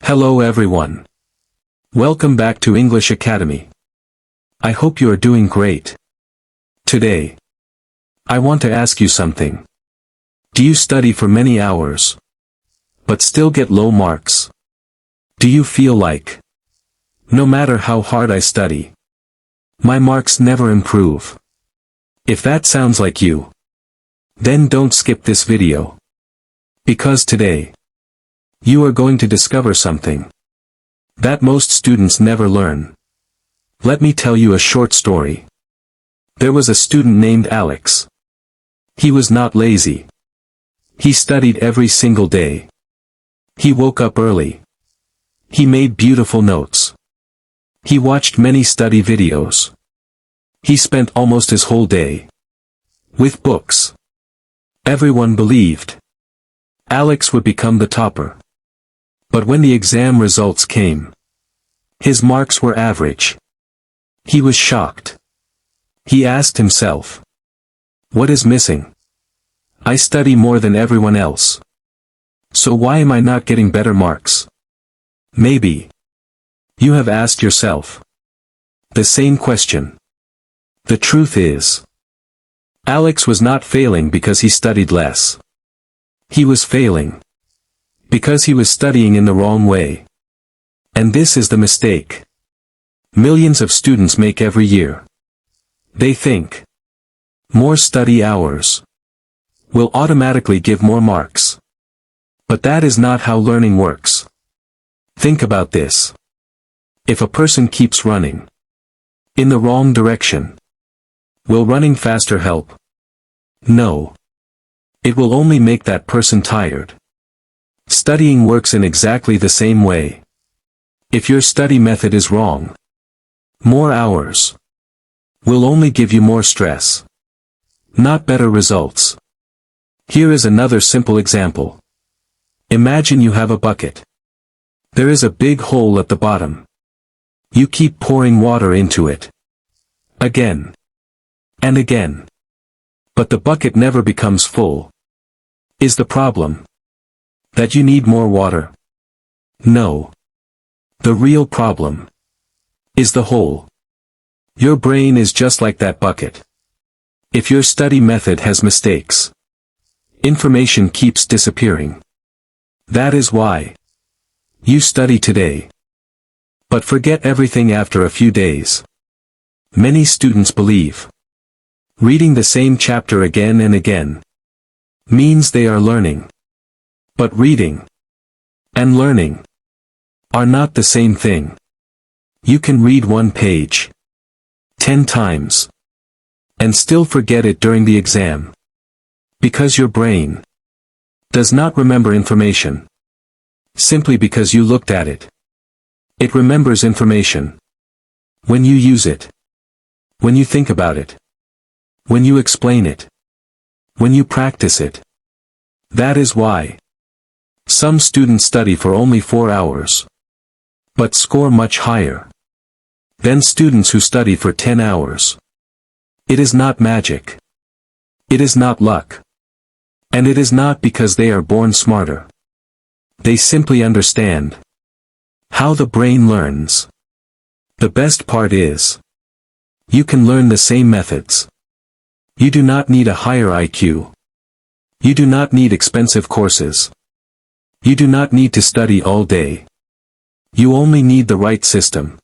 Hello everyone. Welcome back to English Academy. I hope you are doing great. Today, I want to ask you something. Do you study for many hours, but still get low marks? Do you feel like, no matter how hard I study, my marks never improve? If that sounds like you, then don't skip this video. Because today, you are going to discover something that most students never learn. Let me tell you a short story. There was a student named Alex. He was not lazy. He studied every single day. He woke up early. He made beautiful notes. He watched many study videos. He spent almost his whole day with books. Everyone believed Alex would become the topper. But when the exam results came, his marks were average. He was shocked. He asked himself, what is missing? I study more than everyone else. So why am I not getting better marks? Maybe you have asked yourself the same question. The truth is, Alex was not failing because he studied less. He was failing because he was studying in the wrong way. And this is the mistake millions of students make every year. They think more study hours will automatically give more marks. But that is not how learning works. Think about this. If a person keeps running in the wrong direction, will running faster help? No. It will only make that person tired. Studying works in exactly the same way. If your study method is wrong, more hours will only give you more stress, not better results. Here is another simple example. Imagine you have a bucket. There is a big hole at the bottom. You keep pouring water into it. Again. And again. But the bucket never becomes full. Is the problem that you need more water? No. The real problem is the hole. Your brain is just like that bucket. If your study method has mistakes, information keeps disappearing. That is why you study today, but forget everything after a few days. Many students believe reading the same chapter again and again means they are learning. But reading and learning are not the same thing. You can read one page 10 times and still forget it during the exam. Because your brain does not remember information simply because you looked at it. It remembers information when you use it, when you think about it, when you explain it, when you practice it. That is why some students study for only 4 hours, but score much higher than students who study for 10 hours. It is not magic. It is not luck. And it is not because they are born smarter. They simply understand how the brain learns. The best part is, you can learn the same methods. You do not need a higher IQ. You do not need expensive courses. You do not need to study all day. You only need the right system.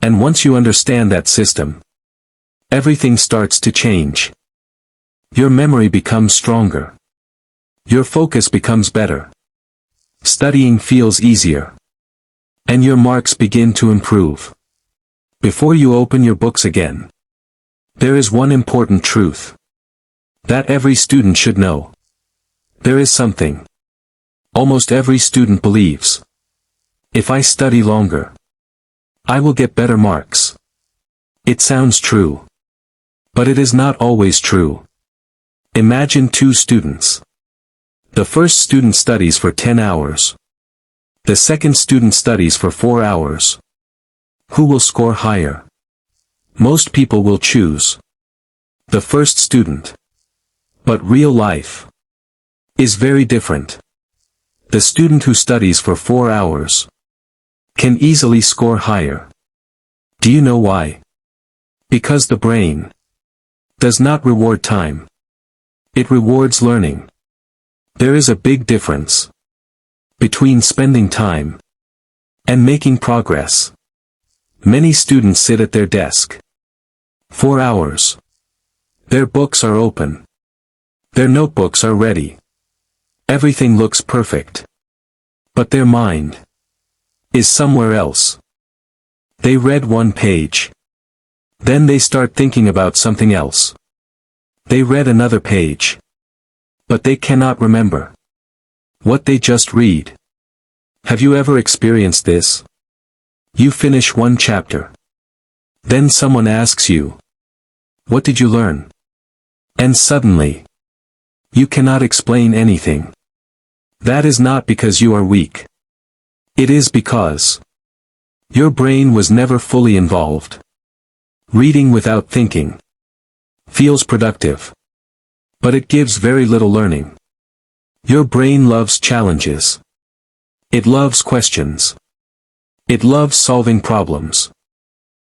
And once you understand that system, everything starts to change. Your memory becomes stronger. Your focus becomes better. Studying feels easier. And your marks begin to improve. Before you open your books again, there is one important truth that every student should know. There is something almost every student believes. If I study longer, I will get better marks. It sounds true. But it is not always true. Imagine two students. The first student studies for 10 hours. The second student studies for 4 hours. Who will score higher? Most people will choose the first student. But real life is very different. The student who studies for 4 hours can easily score higher. Do you know why? Because the brain does not reward time. It rewards learning. There is a big difference between spending time and making progress. Many students sit at their desk 4 hours. Their books are open. Their notebooks are ready. Everything looks perfect. But their mind is somewhere else. They read one page. Then they start thinking about something else. They read another page. But they cannot remember what they just read. Have you ever experienced this? You finish one chapter. Then someone asks you, "What did you learn?" And suddenly, you cannot explain anything. That is not because you are weak. It is because your brain was never fully involved. Reading without thinking feels productive, but it gives very little learning. Your brain loves challenges. It loves questions. It loves solving problems.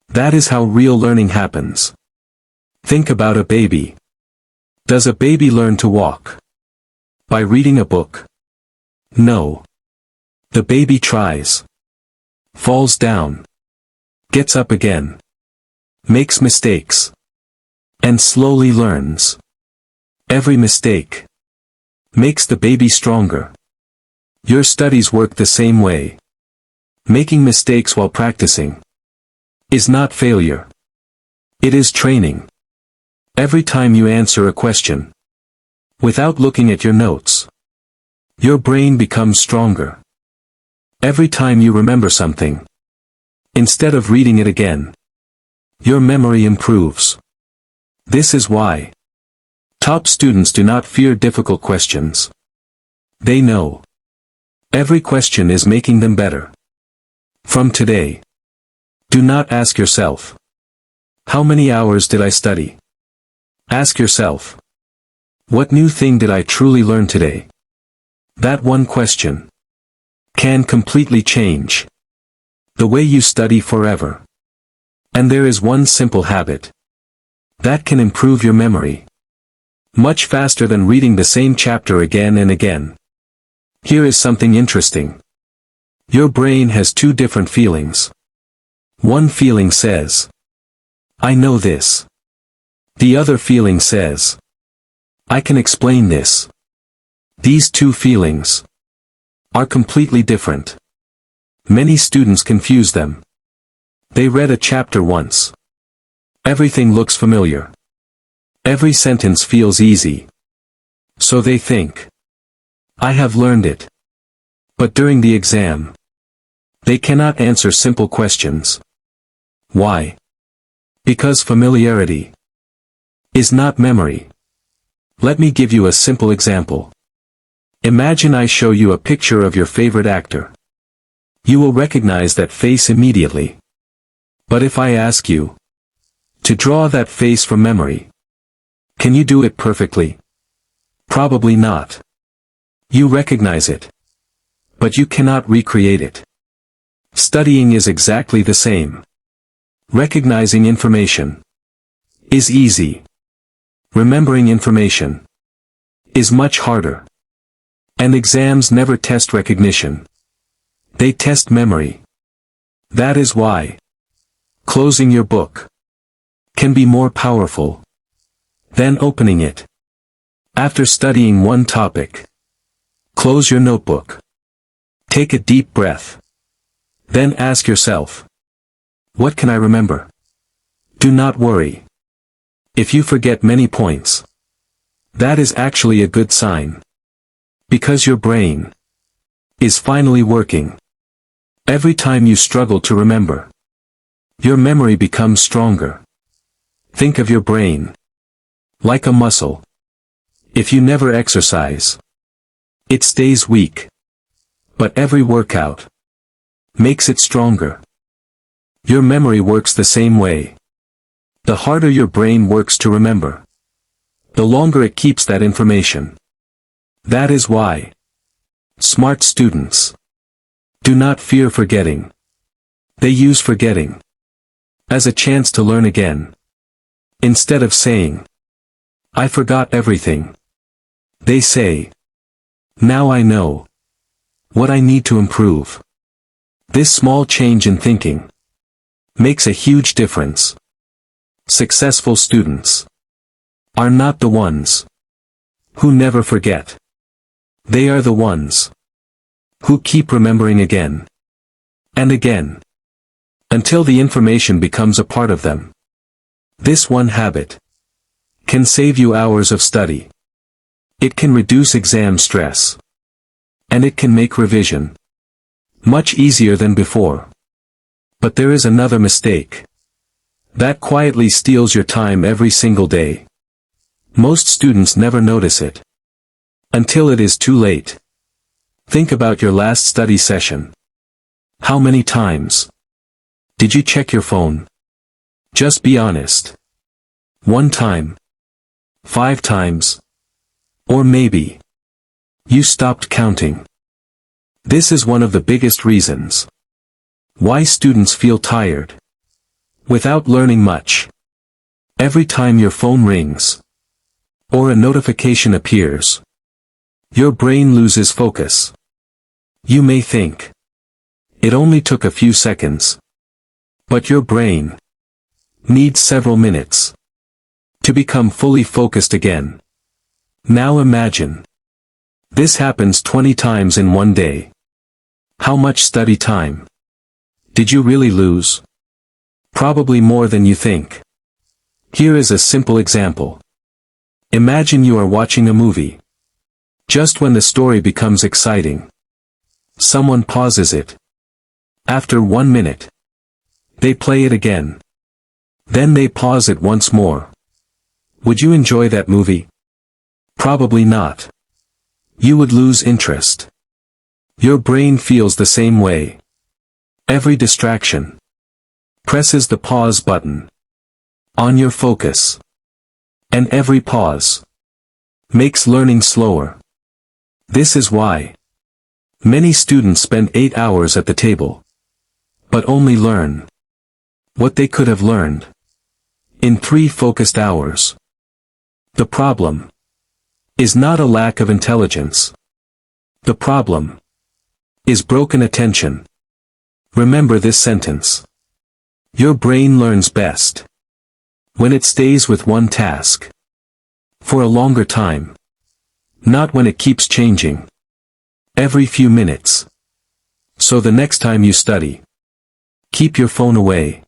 That is how real learning happens. Think about a baby. Does a baby learn to walk by reading a book? No. The baby tries, falls down, gets up again, makes mistakes, and slowly learns. Every mistake makes the baby stronger. Your studies work the same way. Making mistakes while practicing is not failure. It is training. Every time you answer a question without looking at your notes, your brain becomes stronger. Every time you remember something, instead of reading it again, your memory improves. This is why top students do not fear difficult questions. They know every question is making them better. From today, do not ask yourself, "How many hours did I study?" Ask yourself, "What new thing did I truly learn today?" That one question can completely change the way you study forever. And there is one simple habit that can improve your memory much faster than reading the same chapter again and again. Here is something interesting. Your brain has two different feelings. One feeling says, "I know this." The other feeling says, "I can explain this." These two feelings are completely different. Many students confuse them. They read a chapter once. Everything looks familiar. Every sentence feels easy. So they think, "I have learned it." But during the exam, they cannot answer simple questions. Why? Because familiarity is not memory. Let me give you a simple example. Imagine I show you a picture of your favorite actor. You will recognize that face immediately. But if I ask you to draw that face from memory, can you do it perfectly? Probably not. You recognize it, but you cannot recreate it. Studying is exactly the same. Recognizing information is easy. Remembering information is much harder. And exams never test recognition. They test memory. That is why closing your book can be more powerful than opening it. After studying one topic, close your notebook. Take a deep breath. Then ask yourself, "What can I remember?" Do not worry if you forget many points. That is actually a good sign. Because your brain is finally working. Every time you struggle to remember, your memory becomes stronger. Think of your brain like a muscle. If you never exercise, it stays weak. But every workout makes it stronger. Your memory works the same way. The harder your brain works to remember, the longer it keeps that information. That is why Smart students do not fear forgetting. They use forgetting as a chance to learn again. Instead of saying, "I forgot everything," they say, "Now I know what I need to improve." This small change in thinking makes a huge difference. Successful students are not the ones who never forget. They are the ones who keep remembering again and again until the information becomes a part of them. This one habit can save you hours of study. It can reduce exam stress. And it can make revision much easier than before. But there is another mistake that quietly steals your time every single day. Most students never notice it until it is too late. Think about your last study session. How many times did you check your phone? Just be honest. 1 time? 5 times? Or maybe you stopped counting. This is one of the biggest reasons why students feel tired without learning much. Every time your phone rings or a notification appears, your brain loses focus. You may think it only took a few seconds, but your brain needs several minutes to become fully focused again. Now imagine this happens 20 times in one day. How much study time did you really lose? Probably more than you think. Here is a simple example. Imagine you are watching a movie. Just when the story becomes exciting, someone pauses it. After 1 minute, they play it again. Then they pause it once more. Would you enjoy that movie? Probably not. You would lose interest. Your brain feels the same way. Every distraction presses the pause button on your focus. And every pause makes learning slower. This is why many students spend 8 hours at the table, but only learn what they could have learned in 3 focused hours. The problem is not a lack of intelligence. The problem is broken attention. Remember this sentence. Your brain learns best when it stays with one task for a longer time, not when it keeps changing every few minutes. So the next time you study, keep your phone away.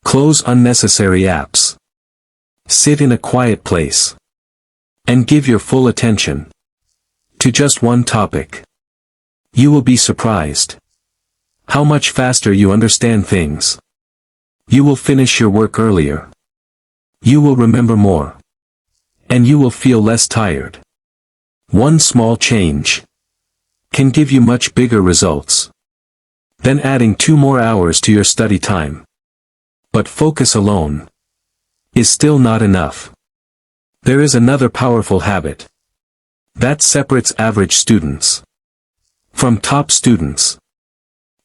Close unnecessary apps. Sit in a quiet place and give your full attention to just one topic. You will be surprised how much faster you understand things. You will finish your work earlier. You will remember more. And you will feel less tired. One small change can give you much bigger results than adding 2 more hours to your study time. But focus alone is still not enough. There is another powerful habit that separates average students from top students.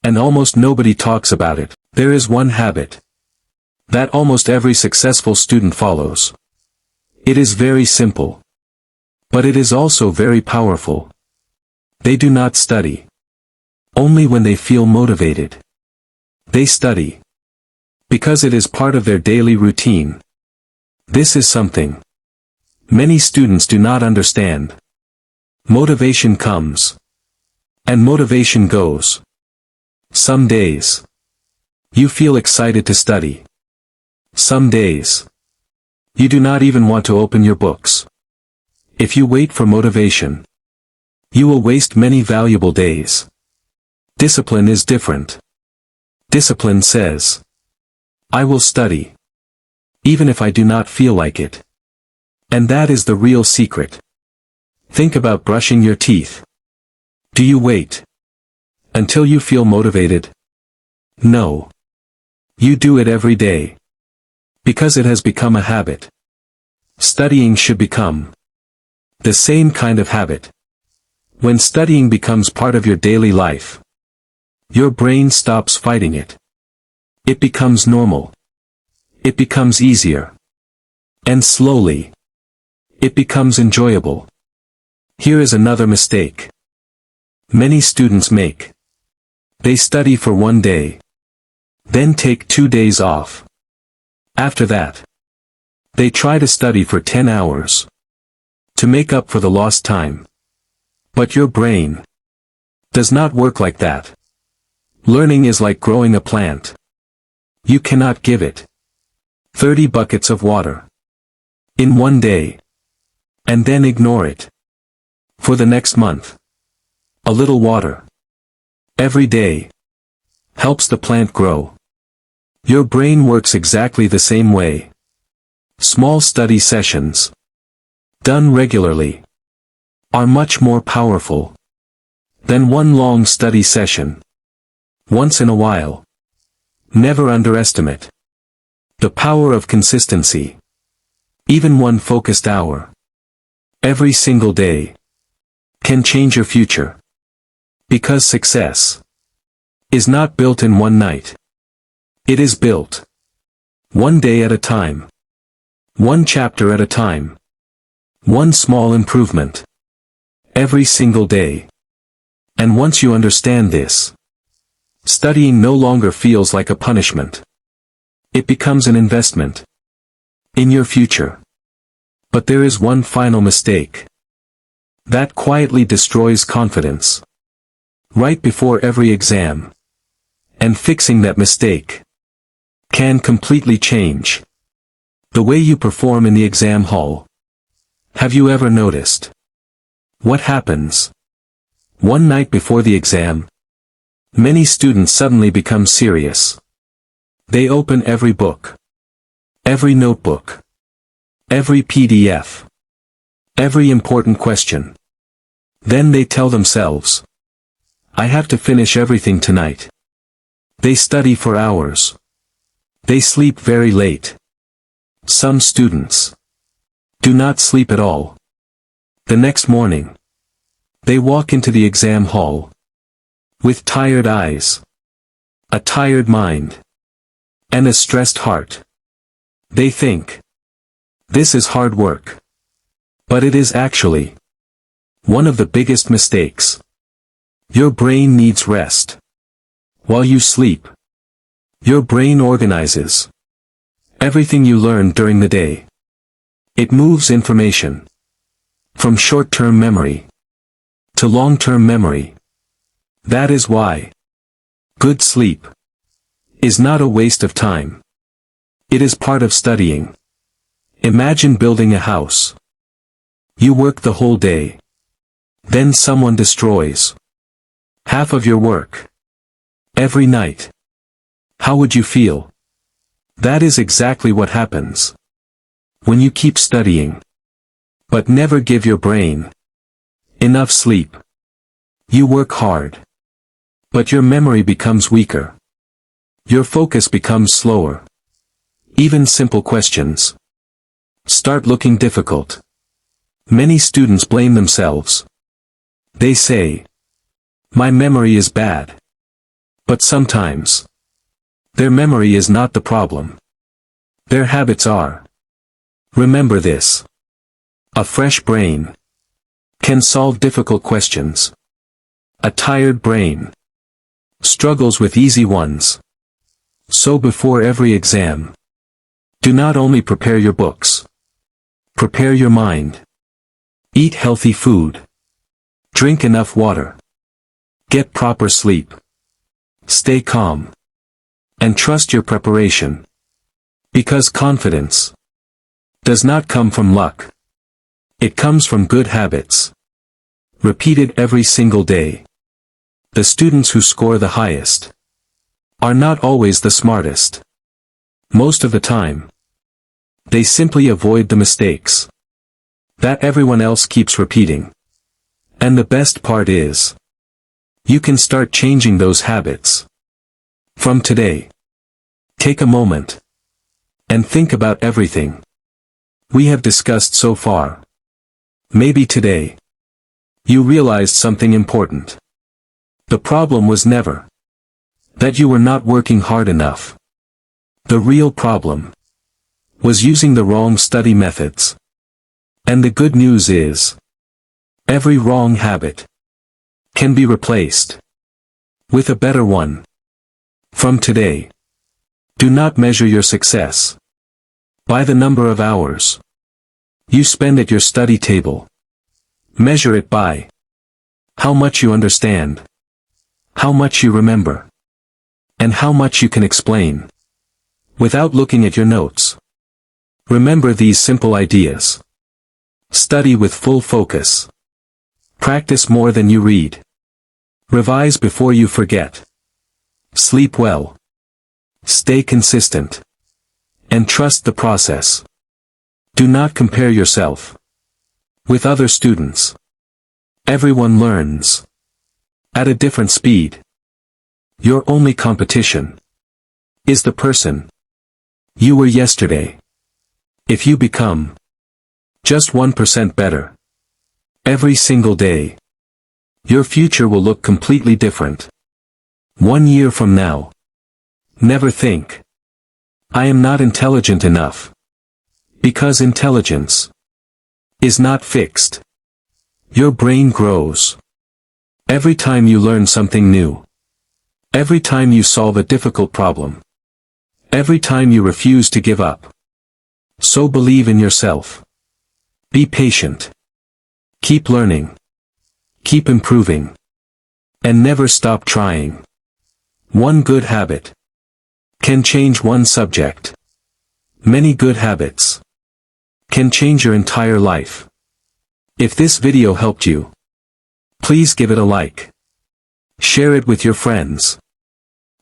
And almost nobody talks about it. There is one habit that almost every successful student follows. It is very simple. But it is also very powerful. They do not study only when they feel motivated. They study because it is part of their daily routine. This is something many students do not understand. Motivation comes and motivation goes. Some days you feel excited to study. Some days you do not even want to open your books. If you wait for motivation, you will waste many valuable days. Discipline is different. Discipline says, I will study, even if I do not feel like it. And that is the real secret. Think about brushing your teeth. Do you wait until you feel motivated? No. You do it every day. Because it has become a habit. Studying should become the same kind of habit. When studying becomes part of your daily life, your brain stops fighting it. It becomes normal. It becomes easier. And slowly, it becomes enjoyable. Here is another mistake many students make. They study for 1 day, then take 2 days off. After that, they try to study for 10 hours to make up for the lost time. But your brain does not work like that. Learning is like growing a plant. You cannot give it 30 buckets of water in 1 day, and then ignore it for the next month. A little water every day helps the plant grow. Your brain works exactly the same way. Small study sessions, done regularly, are much more powerful than one long study session once in a while. Never underestimate the power of consistency. Even one focused hour every single day can change your future. Because success is not built in one night. It is built 1 day at a time. 1 chapter at a time. 1 small improvement every single day. And once you understand this, studying no longer feels like a punishment. It becomes an investment in your future. But there is one final mistake that quietly destroys confidence right before every exam. And fixing that mistake can completely change the way you perform in the exam hall. Have you ever noticed what happens one night before the exam? Many students suddenly become serious. They open every book, every notebook, every PDF, every important question. Then they tell themselves, I have to finish everything tonight. They study for hours. They sleep very late. Some students do not sleep at all. The next morning, they walk into the exam hall with tired eyes, a tired mind, and a stressed heart. They think, this is hard work. But it is actually one of the biggest mistakes. Your brain needs rest. While you sleep, your brain organizes everything you learned during the day. It moves information from short-term memory to long-term memory. That is why good sleep is not a waste of time. It is part of studying. Imagine building a house. You work the whole day. Then someone destroys half of your work every night. How would you feel? That is exactly what happens when you keep studying, but never give your brain enough sleep. You work hard, but your memory becomes weaker. Your focus becomes slower. Even simple questions start looking difficult. Many students blame themselves. They say, my memory is bad. But sometimes, their memory is not the problem. Their habits are. Remember this. A fresh brain can solve difficult questions. A tired brain struggles with easy ones. So before every exam, do not only prepare your books. Prepare your mind. Eat healthy food. Drink enough water. Get proper sleep. Stay calm. And trust your preparation. Because confidence does not come from luck. It comes from good habits, repeated every single day. The students who score the highest are not always the smartest. Most of the time, they simply avoid the mistakes that everyone else keeps repeating. And the best part is, you can start changing those habits from today. Take a moment and think about everything we have discussed so far. Maybe today, you realized something important. The problem was never that you were not working hard enough. The real problem was using the wrong study methods. And the good news is, every wrong habit can be replaced with a better one. From today, do not measure your success by the number of hours you spend at your study table. Measure it by how much you understand, how much you remember, and how much you can explain without looking at your notes. Remember these simple ideas. Study with full focus. Practice more than you read. Revise before you forget. Sleep well. Stay consistent. And trust the process. Do not compare yourself with other students. Everyone learns at a different speed. Your only competition is the person you were yesterday. If you become just 1% better every single day, your future will look completely different. 1 year from now, never think, I am not intelligent enough. Because intelligence is not fixed. Your brain grows every time you learn something new. Every time you solve a difficult problem. Every time you refuse to give up. So believe in yourself. Be patient. Keep learning. Keep improving. And never stop trying. One good habit can change one subject. Many good habits can change your entire life. If this video helped you, please give it a like. Share it with your friends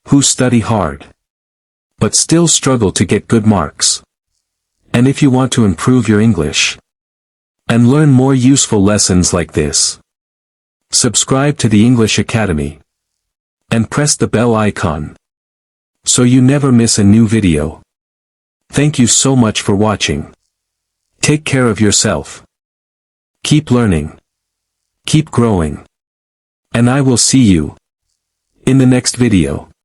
who study hard but still struggle to get good marks. And if you want to improve your English and learn more useful lessons like this, subscribe to the English Academy and press the bell icon so you never miss a new video. Thank you so much for watching. Take care of yourself. Keep learning. Keep growing. And I will see you in the next video.